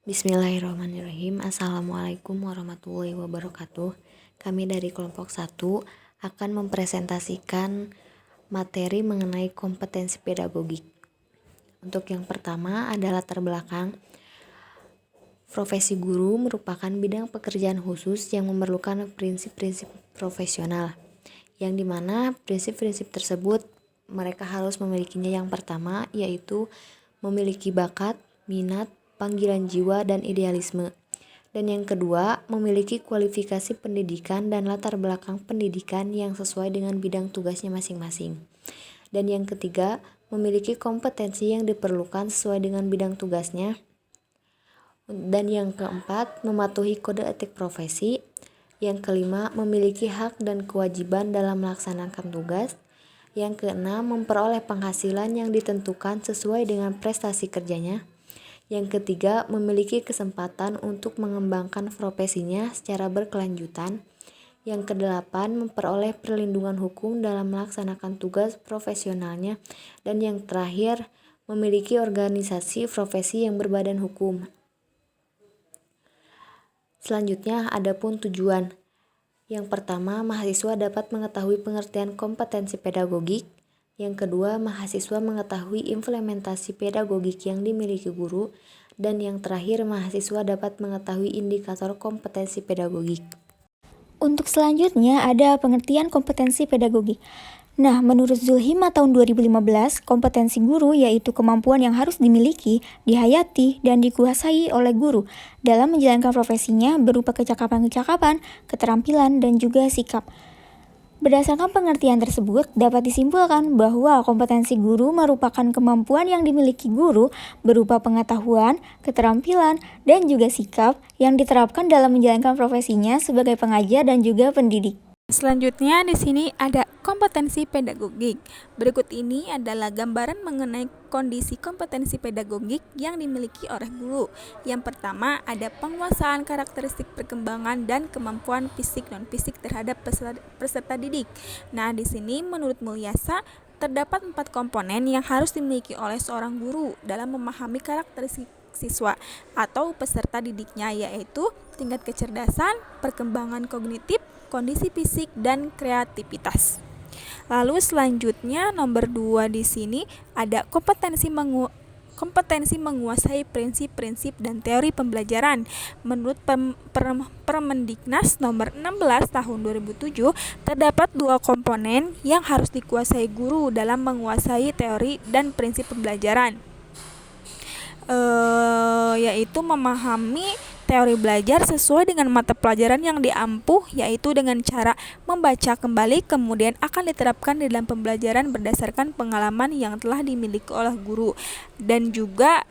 Bismillahirrahmanirrahim. Assalamualaikum warahmatullahi wabarakatuh. Kami dari kelompok 1 akan mempresentasikan materi mengenai kompetensi pedagogik. Untuk yang pertama adalah latar belakang. Profesi guru merupakan bidang pekerjaan khusus yang memerlukan prinsip-prinsip profesional, yang dimana prinsip-prinsip tersebut mereka harus memilikinya. Yang pertama yaitu memiliki bakat, minat, panggilan jiwa, dan idealisme. Dan yang kedua, memiliki kualifikasi pendidikan dan latar belakang pendidikan yang sesuai dengan bidang tugasnya masing-masing. Dan yang ketiga, memiliki kompetensi yang diperlukan sesuai dengan bidang tugasnya. Dan yang keempat, mematuhi kode etik profesi. Yang kelima, memiliki hak dan kewajiban dalam melaksanakan tugas. Yang keenam, memperoleh penghasilan yang ditentukan sesuai dengan prestasi kerjanya. Yang ketiga, memiliki kesempatan untuk mengembangkan profesinya secara berkelanjutan. Yang kedelapan, memperoleh perlindungan hukum dalam melaksanakan tugas profesionalnya. Dan yang terakhir, memiliki organisasi profesi yang berbadan hukum. Selanjutnya, adapun tujuan. Yang pertama, mahasiswa dapat mengetahui pengertian kompetensi pedagogik. Yang kedua, mahasiswa mengetahui implementasi pedagogik yang dimiliki guru. Dan yang terakhir, mahasiswa dapat mengetahui indikator kompetensi pedagogik. Untuk selanjutnya ada pengertian kompetensi pedagogik. Nah, menurut Zulhima tahun 2015, kompetensi guru yaitu kemampuan yang harus dimiliki, dihayati, dan dikuasai oleh guru dalam menjalankan profesinya berupa kecakapan-kecakapan, keterampilan, dan juga sikap. Berdasarkan pengertian tersebut, dapat disimpulkan bahwa kompetensi guru merupakan kemampuan yang dimiliki guru berupa pengetahuan, keterampilan, dan juga sikap yang diterapkan dalam menjalankan profesinya sebagai pengajar dan juga pendidik. Selanjutnya di sini ada kompetensi pedagogik. Berikut ini adalah gambaran mengenai kondisi kompetensi pedagogik yang dimiliki oleh guru. Yang pertama ada penguasaan karakteristik perkembangan dan kemampuan fisik non-fisik terhadap peserta didik. Nah, di sini menurut Mulyasa terdapat 4 komponen yang harus dimiliki oleh seorang guru dalam memahami karakteristik siswa atau peserta didiknya, yaitu tingkat kecerdasan, perkembangan kognitif, kondisi fisik, dan kreativitas. Lalu selanjutnya nomor 2 di sini ada kompetensi menguasai prinsip-prinsip dan teori pembelajaran. Menurut Permendiknas nomor 16 tahun 2007, terdapat 2 komponen yang harus dikuasai guru dalam menguasai teori dan prinsip pembelajaran, yaitu memahami teori belajar sesuai dengan mata pelajaran yang diampuh, yaitu dengan cara membaca kembali kemudian akan diterapkan di dalam pembelajaran berdasarkan pengalaman yang telah dimiliki oleh guru, dan juga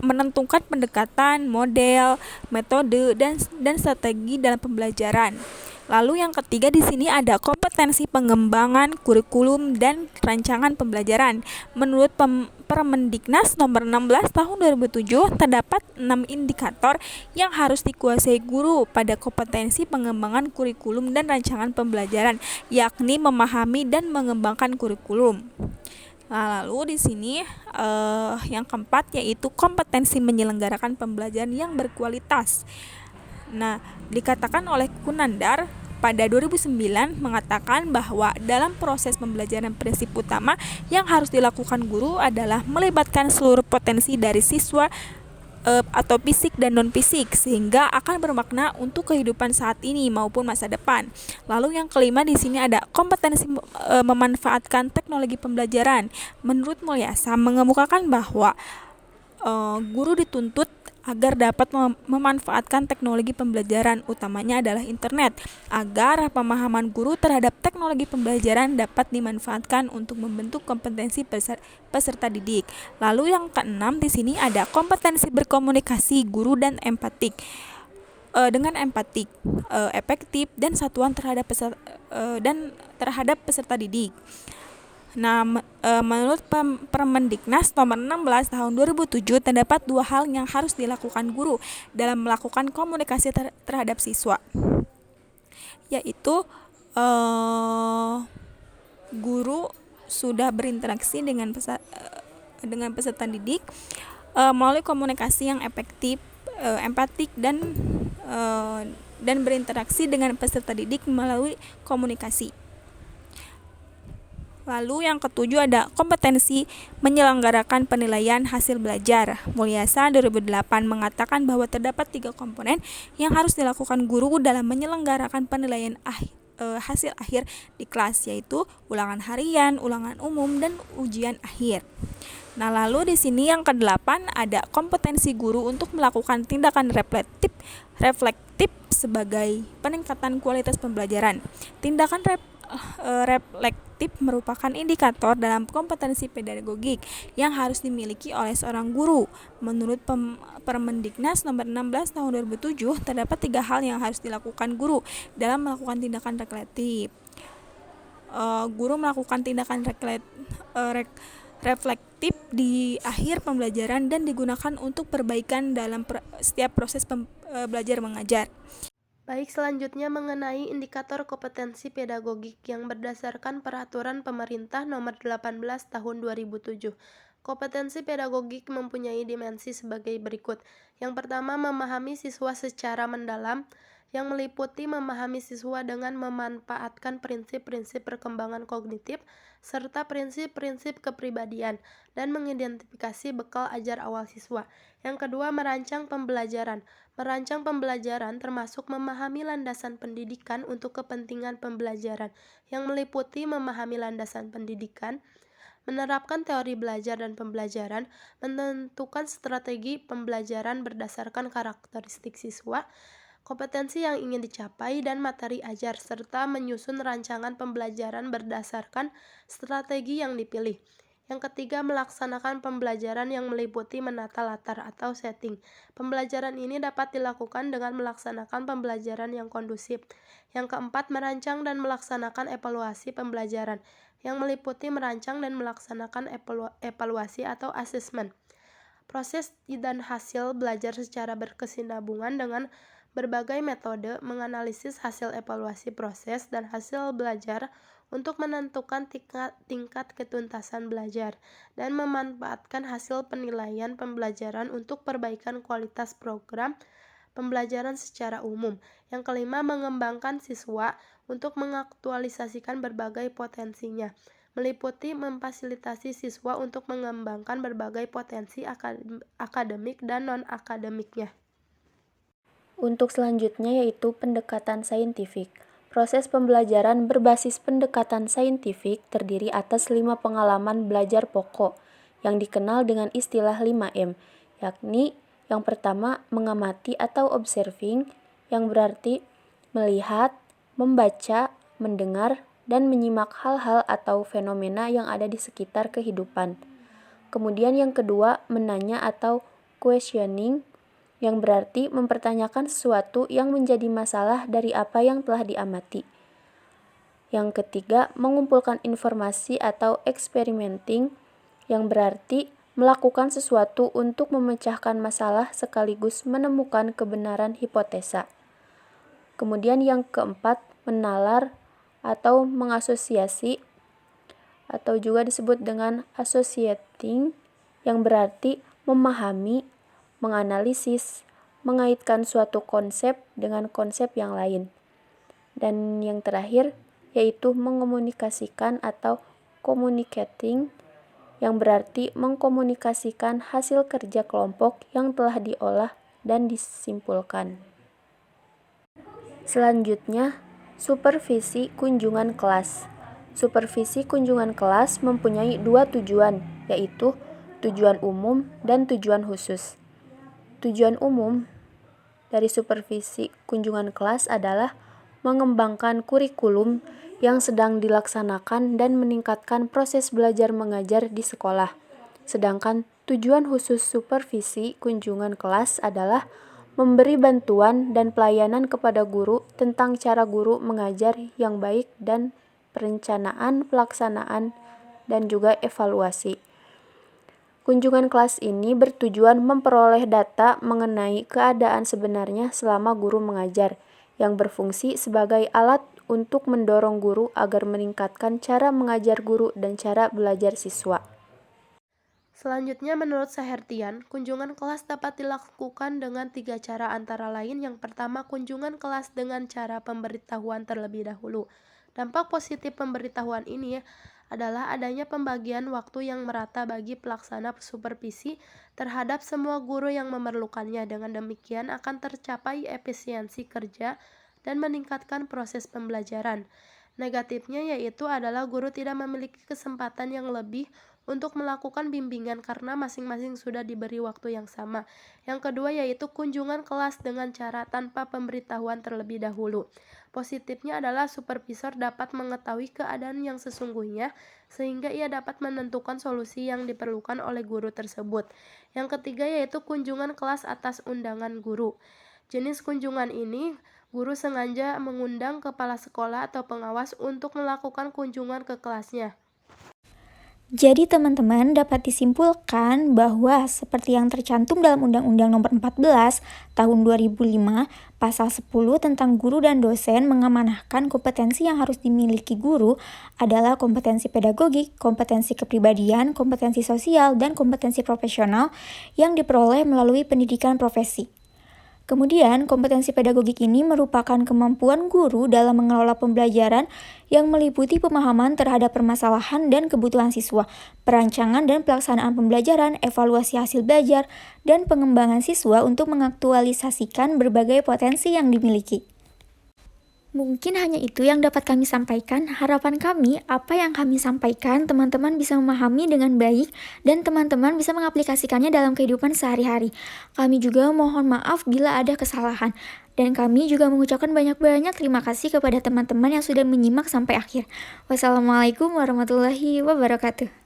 menentukan pendekatan, model, metode, dan strategi dalam pembelajaran. Lalu yang ketiga di sini ada kompetensi pengembangan kurikulum dan rancangan pembelajaran. Menurut Permendiknas nomor 16 tahun 2007, terdapat 6 indikator yang harus dikuasai guru pada kompetensi pengembangan kurikulum dan rancangan pembelajaran, yakni memahami dan mengembangkan kurikulum. Nah, lalu di sini yang keempat yaitu kompetensi menyelenggarakan pembelajaran yang berkualitas. Nah, dikatakan oleh Kunandar pada 2009 mengatakan bahwa dalam proses pembelajaran prinsip utama yang harus dilakukan guru adalah melibatkan seluruh potensi dari siswa atau fisik dan non-fisik sehingga akan bermakna untuk kehidupan saat ini maupun masa depan. Lalu yang kelima di sini ada kompetensi memanfaatkan teknologi pembelajaran. Menurut Mulyasa mengemukakan bahwa guru dituntut agar dapat memanfaatkan teknologi pembelajaran, utamanya adalah internet, agar pemahaman guru terhadap teknologi pembelajaran dapat dimanfaatkan untuk membentuk kompetensi peserta didik. Lalu yang keenam di sini ada kompetensi berkomunikasi guru dan empatik. Dengan empatik, efektif dan satuan terhadap peserta didik. Nah, menurut Permendiknas nomor 16 tahun 2007 terdapat 2 hal yang harus dilakukan guru dalam melakukan komunikasi terhadap siswa, yaitu guru sudah berinteraksi dengan peserta didik, melalui komunikasi yang efektif, empatik dan berinteraksi dengan peserta didik melalui komunikasi. Lalu yang ketujuh ada kompetensi menyelenggarakan penilaian hasil belajar. Mulyasa 2008 mengatakan bahwa terdapat 3 komponen yang harus dilakukan guru dalam menyelenggarakan penilaian hasil akhir di kelas, yaitu ulangan harian, ulangan umum, dan ujian akhir. Nah, lalu di sini yang ke-8 ada kompetensi guru untuk melakukan tindakan reflektif sebagai peningkatan kualitas pembelajaran. Tindakan reflektif merupakan indikator dalam kompetensi pedagogik yang harus dimiliki oleh seorang guru. Menurut Permendiknas nomor 16 tahun 2007, terdapat 3 hal yang harus dilakukan guru dalam melakukan tindakan reflektif. Guru melakukan tindakan reflektif di akhir pembelajaran dan digunakan untuk perbaikan dalam setiap proses belajar mengajar. Baik, selanjutnya mengenai indikator kompetensi pedagogik yang berdasarkan Peraturan Pemerintah Nomor 18 Tahun 2007. Kompetensi pedagogik mempunyai dimensi sebagai berikut. Yang pertama, memahami siswa secara mendalam, yang meliputi memahami siswa dengan memanfaatkan prinsip-prinsip perkembangan kognitif serta prinsip-prinsip kepribadian dan mengidentifikasi bekal ajar awal siswa. Yang kedua, merancang pembelajaran. Merancang pembelajaran termasuk memahami landasan pendidikan untuk kepentingan pembelajaran, yang meliputi memahami landasan pendidikan, menerapkan teori belajar dan pembelajaran, menentukan strategi pembelajaran berdasarkan karakteristik siswa, kompetensi yang ingin dicapai, dan materi ajar, serta menyusun rancangan pembelajaran berdasarkan strategi yang dipilih. Yang ketiga, melaksanakan pembelajaran yang meliputi menata latar atau setting. Pembelajaran ini dapat dilakukan dengan melaksanakan pembelajaran yang kondusif. Yang keempat, merancang dan melaksanakan evaluasi pembelajaran, yang meliputi merancang dan melaksanakan evaluasi atau asesmen. Proses dan hasil belajar secara berkesinambungan dengan berbagai metode, menganalisis hasil evaluasi proses dan hasil belajar untuk menentukan tingkat ketuntasan belajar, dan memanfaatkan hasil penilaian pembelajaran untuk perbaikan kualitas program pembelajaran secara umum. Yang kelima, mengembangkan siswa untuk mengaktualisasikan berbagai potensinya, meliputi memfasilitasi siswa untuk mengembangkan berbagai potensi akademik dan non-akademiknya. Untuk selanjutnya yaitu pendekatan saintifik. Proses pembelajaran berbasis pendekatan saintifik terdiri atas 5 pengalaman belajar pokok yang dikenal dengan istilah 5M, yakni yang pertama mengamati atau observing, yang berarti melihat, membaca, mendengar, dan menyimak hal-hal atau fenomena yang ada di sekitar kehidupan. Kemudian yang kedua menanya atau questioning, yang berarti mempertanyakan sesuatu yang menjadi masalah dari apa yang telah diamati. Yang ketiga, mengumpulkan informasi atau experimenting, yang berarti melakukan sesuatu untuk memecahkan masalah sekaligus menemukan kebenaran hipotesa. Kemudian yang keempat, menalar atau mengasosiasi, atau juga disebut dengan associating, yang berarti memahami, menganalisis, mengaitkan suatu konsep dengan konsep yang lain. Dan yang terakhir yaitu mengomunikasikan atau communicating, yang berarti mengkomunikasikan hasil kerja kelompok yang telah diolah dan disimpulkan. Selanjutnya, supervisi kunjungan kelas. Supervisi kunjungan kelas mempunyai 2 tujuan, yaitu tujuan umum dan tujuan khusus. Tujuan umum dari supervisi kunjungan kelas adalah mengembangkan kurikulum yang sedang dilaksanakan dan meningkatkan proses belajar mengajar di sekolah. Sedangkan tujuan khusus supervisi kunjungan kelas adalah memberi bantuan dan pelayanan kepada guru tentang cara guru mengajar yang baik dan perencanaan, pelaksanaan, dan juga evaluasi. Kunjungan kelas ini bertujuan memperoleh data mengenai keadaan sebenarnya selama guru mengajar, yang berfungsi sebagai alat untuk mendorong guru agar meningkatkan cara mengajar guru dan cara belajar siswa. Selanjutnya, menurut Sahertian, kunjungan kelas dapat dilakukan dengan 3 cara antara lain. Yang pertama, kunjungan kelas dengan cara pemberitahuan terlebih dahulu. Dampak positif pemberitahuan ini adalah adanya pembagian waktu yang merata bagi pelaksana supervisi terhadap semua guru yang memerlukannya. Dengan demikian akan tercapai efisiensi kerja dan meningkatkan proses pembelajaran. Negatifnya yaitu adalah guru tidak memiliki kesempatan yang lebih untuk melakukan bimbingan karena masing-masing sudah diberi waktu yang sama. Yang kedua yaitu kunjungan kelas dengan cara tanpa pemberitahuan terlebih dahulu. Positifnya adalah supervisor dapat mengetahui keadaan yang sesungguhnya sehingga ia dapat menentukan solusi yang diperlukan oleh guru tersebut. Yang ketiga yaitu kunjungan kelas atas undangan guru. Jenis kunjungan ini, guru sengaja mengundang kepala sekolah atau pengawas untuk melakukan kunjungan ke kelasnya. Jadi teman-teman dapat disimpulkan bahwa seperti yang tercantum dalam Undang-Undang Nomor 14 Tahun 2005, Pasal 10 tentang guru dan dosen mengamanahkan kompetensi yang harus dimiliki guru adalah kompetensi pedagogik, kompetensi kepribadian, kompetensi sosial, dan kompetensi profesional yang diperoleh melalui pendidikan profesi. Kemudian, kompetensi pedagogik ini merupakan kemampuan guru dalam mengelola pembelajaran yang meliputi pemahaman terhadap permasalahan dan kebutuhan siswa, perancangan dan pelaksanaan pembelajaran, evaluasi hasil belajar, dan pengembangan siswa untuk mengaktualisasikan berbagai potensi yang dimiliki. Mungkin hanya itu yang dapat kami sampaikan. Harapan kami, apa yang kami sampaikan, teman-teman bisa memahami dengan baik dan teman-teman bisa mengaplikasikannya dalam kehidupan sehari-hari. Kami juga mohon maaf bila ada kesalahan. Dan kami juga mengucapkan banyak-banyak terima kasih kepada teman-teman yang sudah menyimak sampai akhir. Wassalamualaikum warahmatullahi wabarakatuh.